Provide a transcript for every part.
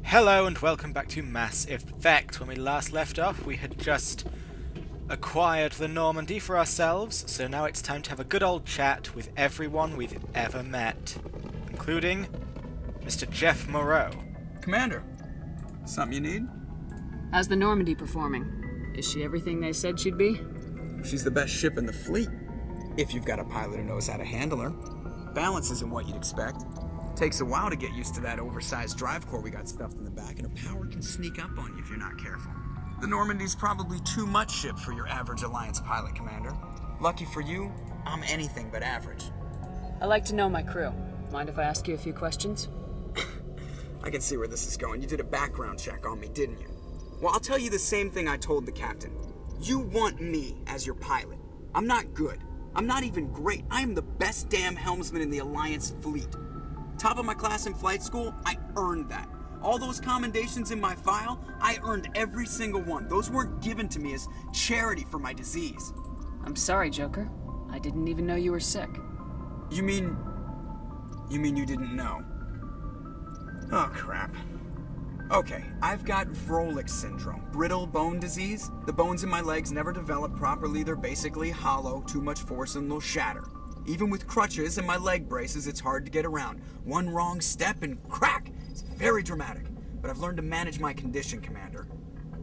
Hello and welcome back to Mass Effect. When we last left off, we had just acquired the Normandy for ourselves, so now it's time to have a good old chat with everyone we've ever met, including Mr. Jeff Moreau. Commander, something you need? How's the Normandy performing? Is she everything they said she'd be? She's the best ship in the fleet, if you've got a pilot who knows how to handle her. Balance isn't what you'd expect. Takes a while to get used to that oversized drive core we got stuffed in the back, and her power can sneak up on you if you're not careful. The Normandy's probably too much ship for your average Alliance pilot, Commander. Lucky for you, I'm anything but average. I like to know my crew. Mind if I ask you a few questions? I can see where this is going. You did a background check on me, didn't you? Well, I'll tell you the same thing I told the captain. You want me as your pilot. I'm not good. I'm not even great. I am the best damn helmsman in the Alliance fleet. Top of my class in flight school, I earned that. All those commendations in my file, I earned every single one. Those weren't given to me as charity for my disease. I'm sorry, Joker. I didn't even know you were sick. You mean you didn't know? Oh, crap. Okay, I've got Vrolik syndrome, brittle bone disease. The bones in my legs never develop properly. They're basically hollow, too much force and they'll shatter. Even with crutches and my leg braces, it's hard to get around. One wrong step and crack! It's very dramatic, but I've learned to manage my condition, Commander.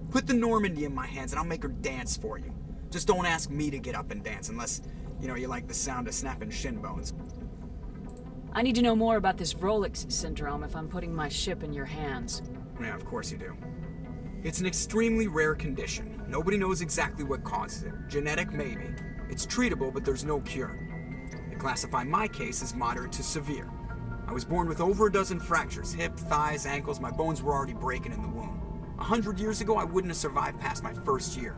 Put the Normandy in my hands and I'll make her dance for you. Just don't ask me to get up and dance unless, you like the sound of snapping shin bones. I need to know more about this Vrolik syndrome if I'm putting my ship in your hands. Yeah, of course you do. It's an extremely rare condition. Nobody knows exactly what causes it. Genetic, maybe. It's treatable, but there's no cure. They classify my case as moderate to severe. I was born with over a dozen fractures, hip, thighs, ankles. My bones were already breaking in the womb. 100 years ago, I wouldn't have survived past my first year.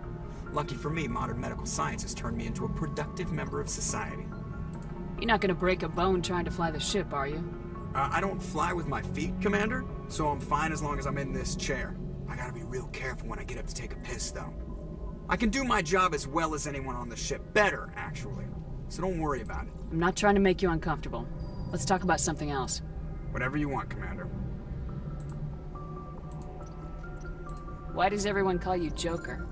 Lucky for me, modern medical science has turned me into a productive member of society. You're not gonna break a bone trying to fly the ship, are you? I don't fly with my feet, Commander, so I'm fine as long as I'm in this chair. I gotta be real careful when I get up to take a piss, though. I can do my job as well as anyone on the ship. Better, actually. So don't worry about it. I'm not trying to make you uncomfortable. Let's talk about something else. Whatever you want, Commander. Why does everyone call you Joker?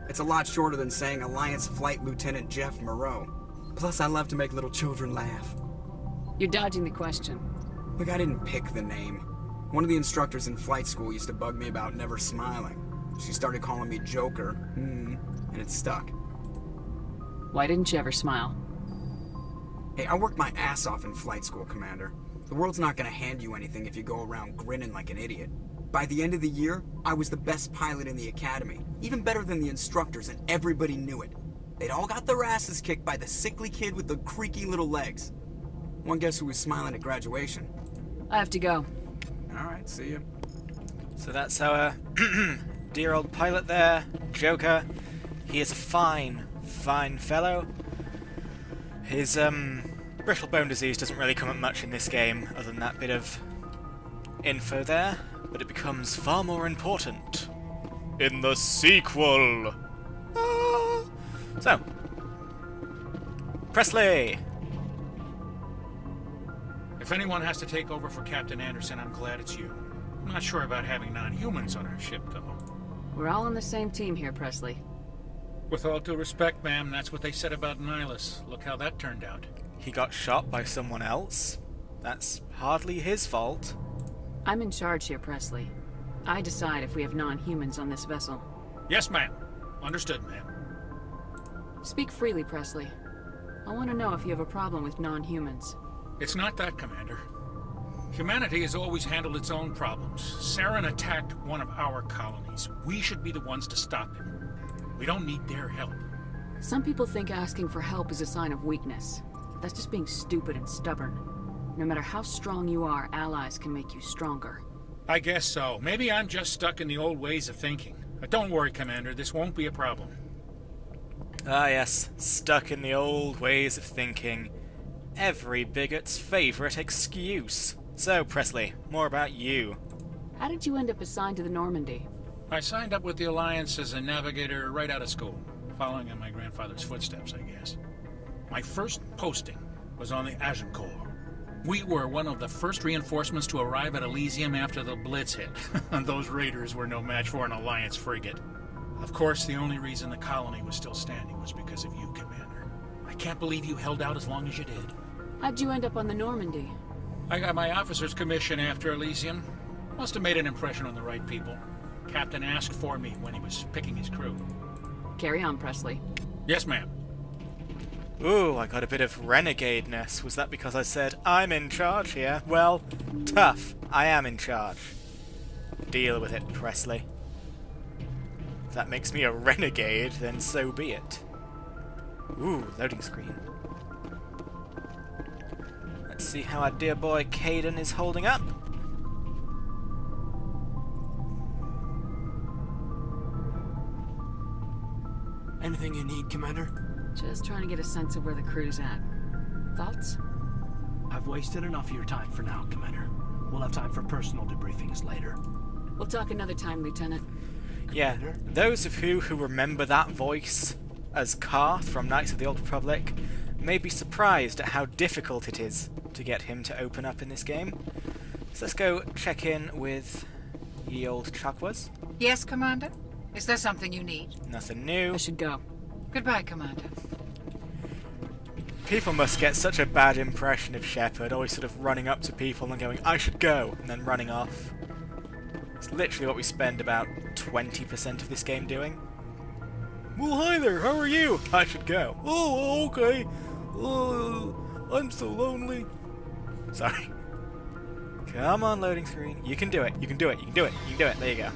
It's a lot shorter than saying Alliance Flight Lieutenant Jeff Moreau. Plus, I love to make little children laugh. You're dodging the question. Look, I didn't pick the name. One of the instructors in flight school used to bug me about never smiling. She started calling me Joker, and it stuck. Why didn't you ever smile? Hey, I worked my ass off in flight school, Commander. The world's not gonna hand you anything if you go around grinning like an idiot. By the end of the year, I was the best pilot in the academy. Even better than the instructors, and everybody knew it. They'd all got their asses kicked by the sickly kid with the creaky little legs. One guess who was smiling at graduation? I have to go. Alright, see ya. So that's our dear old pilot there, Joker. He is a fine fellow. His brittle bone disease doesn't really come up much in this game, other than that bit of info there, but it becomes far more important in the sequel. So, Presley! If anyone has to take over for Captain Anderson, I'm glad it's you. I'm not sure about having non-humans on our ship, though. We're all on the same team here, Presley. With all due respect, ma'am, that's what they said about Nihilus. Look how that turned out. He got shot by someone else. That's hardly his fault. I'm in charge here, Presley. I decide if we have non-humans on this vessel. Yes, ma'am. Understood, ma'am. Speak freely, Presley. I want to know if you have a problem with non-humans. It's not that, Commander. Humanity has always handled its own problems. Saren attacked one of our colonies. We should be the ones to stop him. We don't need their help. Some people think asking for help is a sign of weakness. That's just being stupid and stubborn. No matter how strong you are, allies can make you stronger. I guess so. Maybe I'm just stuck in the old ways of thinking. But don't worry, Commander. This won't be a problem. Ah yes, stuck in the old ways of thinking. Every bigot's favourite excuse. So, Presley, more about you. How did you end up assigned to the Normandy? I signed up with the Alliance as a navigator right out of school, following in my grandfather's footsteps, I guess. My first posting was on the Agincourt. We were one of the first reinforcements to arrive at Elysium after the Blitz hit. And those raiders were no match for an Alliance frigate. Of course, the only reason the colony was still standing was because of you, Commander. I can't believe you held out as long as you did. How'd you end up on the Normandy? I got my officer's commission after Elysium. Must have made an impression on the right people. Captain asked for me when he was picking his crew. Carry on, Presley. Yes, ma'am. Ooh, I got a bit of renegade-ness. Was that because I said, I'm in charge here? Well, tough. I am in charge. Deal with it, Presley. If that makes me a renegade, then so be it. Ooh, loading screen. Let's see how our dear boy Kaidan is holding up. Anything you need, Commander? Just trying to get a sense of where the crew's at. Thoughts? I've wasted enough of your time for now, Commander. We'll have time for personal debriefings later. We'll talk another time, Lieutenant. Yeah, those of you who remember that voice as Karth from Knights of the Old Republic may be surprised at how difficult it is to get him to open up in this game. So let's go check in with ye old Chakwas. Yes, Commander? Is there something you need? Nothing new. I should go. Goodbye, Commander. People must get such a bad impression of Shepard, always sort of running up to people and going, I should go, and then running off. It's literally what we spend about 20% of this game doing. Well, hi there, how are you? I should go. Oh, okay. I'm so lonely. Sorry. Come on, loading screen. You can do it, you can do it, you can do it, you can do it. There you go.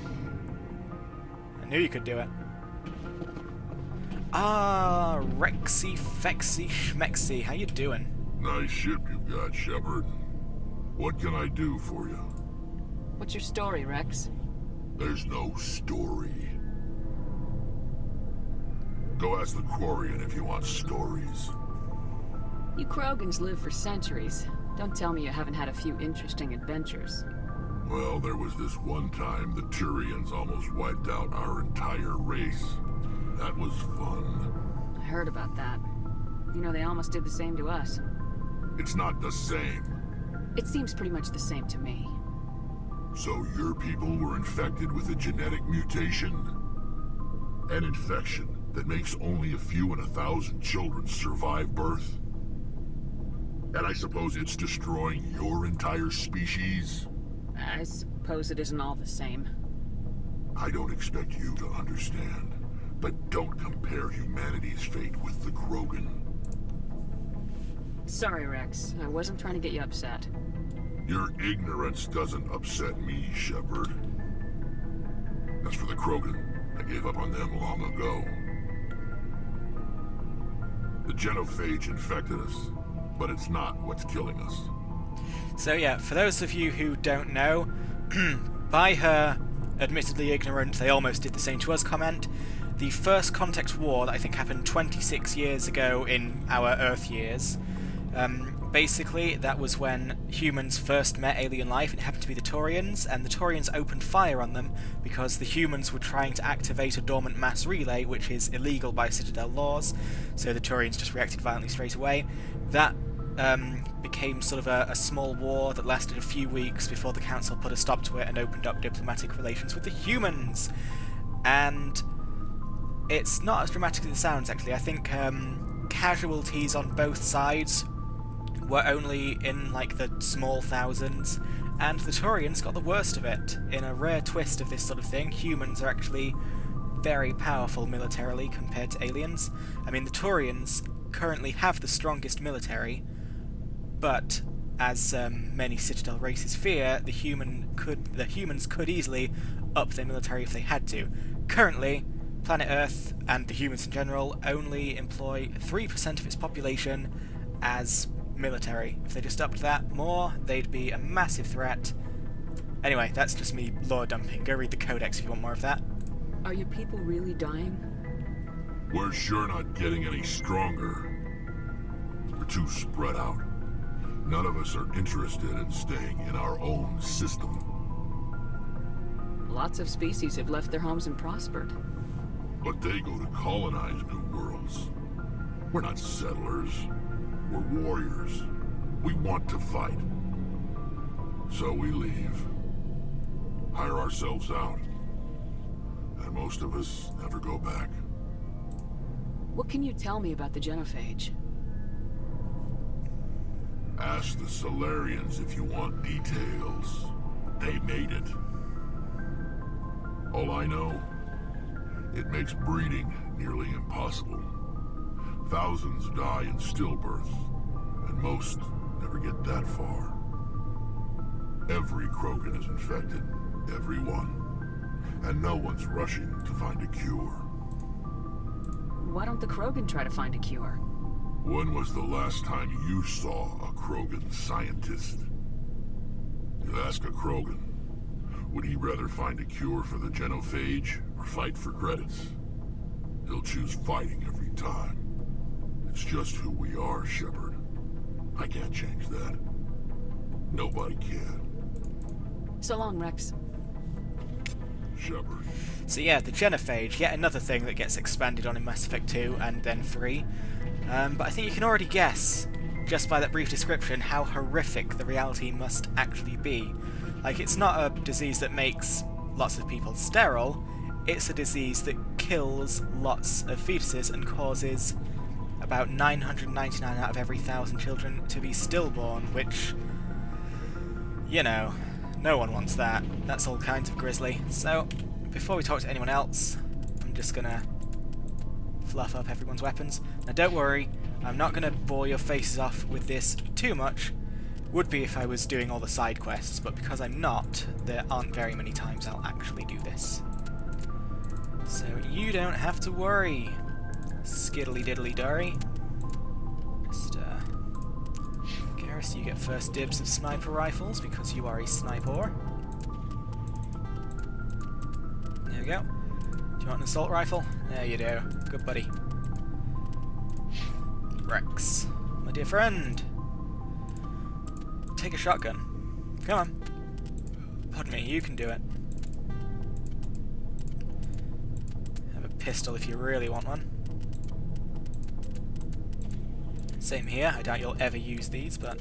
I knew you could do it. Ah, Rexy, Fexy, Schmexy, how you doing? Nice ship you've got, Shepard. What can I do for you? What's your story, Rex? There's no story. Go ask the Quarian if you want stories. You Krogans live for centuries. Don't tell me you haven't had a few interesting adventures. Well, there was this one time the Turians almost wiped out our entire race. That was fun. I heard about that. You know, they almost did the same to us. It's not the same. It seems pretty much the same to me. So your people were infected with a genetic mutation? An infection that makes only a few in 1,000 children survive birth? And I suppose it's destroying your entire species? I suppose it isn't all the same. I don't expect you to understand. But don't compare humanity's fate with the Krogan. Sorry, Rex. I wasn't trying to get you upset. Your ignorance doesn't upset me, Shepard. As for the Krogan, I gave up on them long ago. The genophage infected us, but it's not what's killing us. So yeah, for those of you who don't know, by her admittedly ignorant, they almost did the same to us comment, the first Contact War that I think happened 26 years ago in our Earth years, basically that was when humans first met alien life. It happened to be the Taurians, and the Taurians opened fire on them because the humans were trying to activate a dormant mass relay, which is illegal by Citadel laws, so the Taurians just reacted violently straight away. That became sort of a small war that lasted a few weeks before the Council put a stop to it and opened up diplomatic relations with the humans. And it's not as dramatic as it sounds, actually. I think casualties on both sides were only in, like, the small thousands, and the Taurians got the worst of it. In a rare twist of this sort of thing, humans are actually very powerful militarily compared to aliens. I mean, the Taurians currently have the strongest military, but as many Citadel races fear, the humans could easily up their military if they had to. Currently, planet Earth, and the humans in general, only employ 3% of its population as military. If they just upped that more, they'd be a massive threat. Anyway, that's just me lore dumping. Go read the Codex if you want more of that. Are your people really dying? We're sure not getting any stronger. We're too spread out. None of us are interested in staying in our own system. Lots of species have left their homes and prospered. But they go to colonize new worlds. We're not settlers. We're warriors. We want to fight. So we leave. Hire ourselves out. And most of us never go back. What can you tell me about the Genophage? Ask the Solarians if you want details. They made it. All I know, it makes breeding nearly impossible. Thousands die in stillbirth, and most never get that far. Every Krogan is infected, every one. And no one's rushing to find a cure. Why don't the Krogan try to find a cure? When was the last time you saw a Krogan scientist? You ask a Krogan, would he rather find a cure for the Genophage or fight for credits? He'll choose fighting every time. It's just who we are, Shepard. I can't change that. Nobody can. So long, Rex. Shepard. So yeah, the Genophage, yet another thing that gets expanded on in Mass Effect 2 and then 3. But I think you can already guess, just by that brief description, how horrific the reality must actually be. Like, it's not a disease that makes lots of people sterile, it's a disease that kills lots of fetuses and causes about 999 out of every 1,000 children to be stillborn, which, you know, no one wants that. That's all kinds of grisly. So, before we talk to anyone else, I'm just gonna fluff up everyone's weapons. Now don't worry, I'm not gonna bore your faces off with this too much. Would be if I was doing all the side quests, but because I'm not, there aren't very many times I'll actually do this. So you don't have to worry, skiddly diddly dory. Just, Garrus, you get first dibs of sniper rifles because you are a sniper. There we go. Do you want an assault rifle? There you do. Good buddy. Rex, my dear friend. Take a shotgun. Come on. Pardon me, you can do it. Have a pistol if you really want one. Same here, I doubt you'll ever use these, but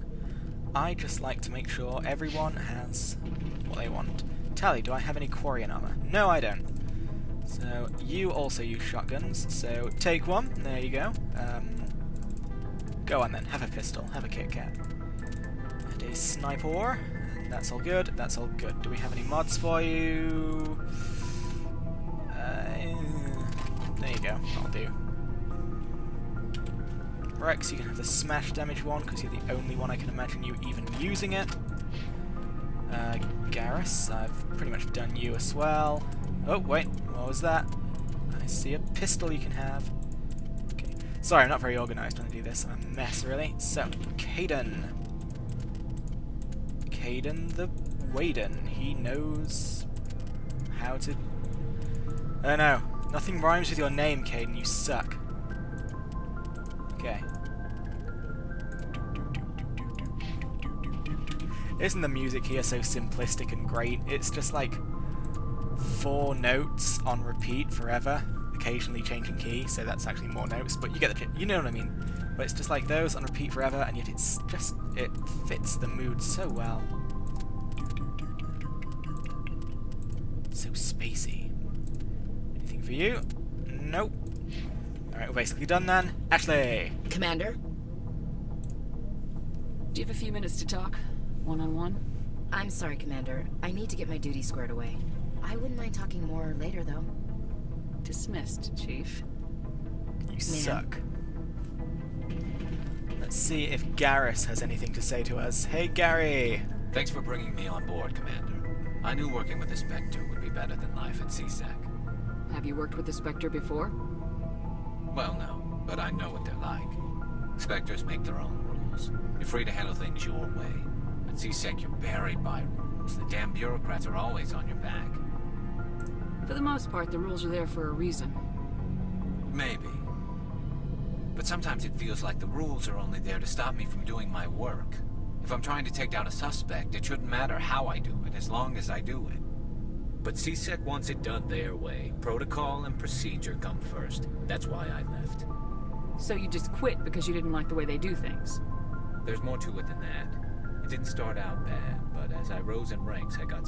I just like to make sure everyone has what they want. Tally, do I have any Quarian armor? No, I don't. So, you also use shotguns, so take one, there you go. Go on then, have a pistol, have a Kit Kat. And a sniper, that's all good, that's all good. Do we have any mods for you? There you go, that'll do. Rex, you can have the smash damage one, because you're the only one I can imagine you even using it. Garrus, I've pretty much done you as well. Oh, wait, what was that? I see a pistol you can have. Okay. Sorry, I'm not very organised when I do this. I'm a mess, really. So, Kaidan. Kaidan the Waden. He knows how to... Oh no, nothing rhymes with your name, Kaidan. You suck. Okay. Isn't the music here so simplistic and great? It's just like 4 notes on repeat forever, occasionally changing key, so that's actually more notes, but you get the you know what I mean. But it's just like those on repeat forever, and yet it's just, it fits the mood so well. So spacey. Anything for you? Nope. Alright, we're basically done then. Ashley! Commander? Do you have a few minutes to talk? One-on-one? I'm sorry, Commander. I need to get my duty squared away. I wouldn't mind talking more later, though. Dismissed, Chief. You suck. Let's see if Garrus has anything to say to us. Hey, Gary! Thanks for bringing me on board, Commander. I knew working with the Spectre would be better than life at C-Sec. Have you worked with the Spectre before? Well, no, but I know what they're like. Spectres make their own rules. You're free to handle things your way. At C-Sec, you're buried by rules. The damn bureaucrats are always on your back. For the most part, the rules are there for a reason. Maybe. But sometimes it feels like the rules are only there to stop me from doing my work. If I'm trying to take down a suspect, it shouldn't matter how I do it, as long as I do it. But C-Sec wants it done their way. Protocol and procedure come first. That's why I left. So you just quit because you didn't like the way they do things? There's more to it than that. It didn't start out bad, but as I rose in ranks, I got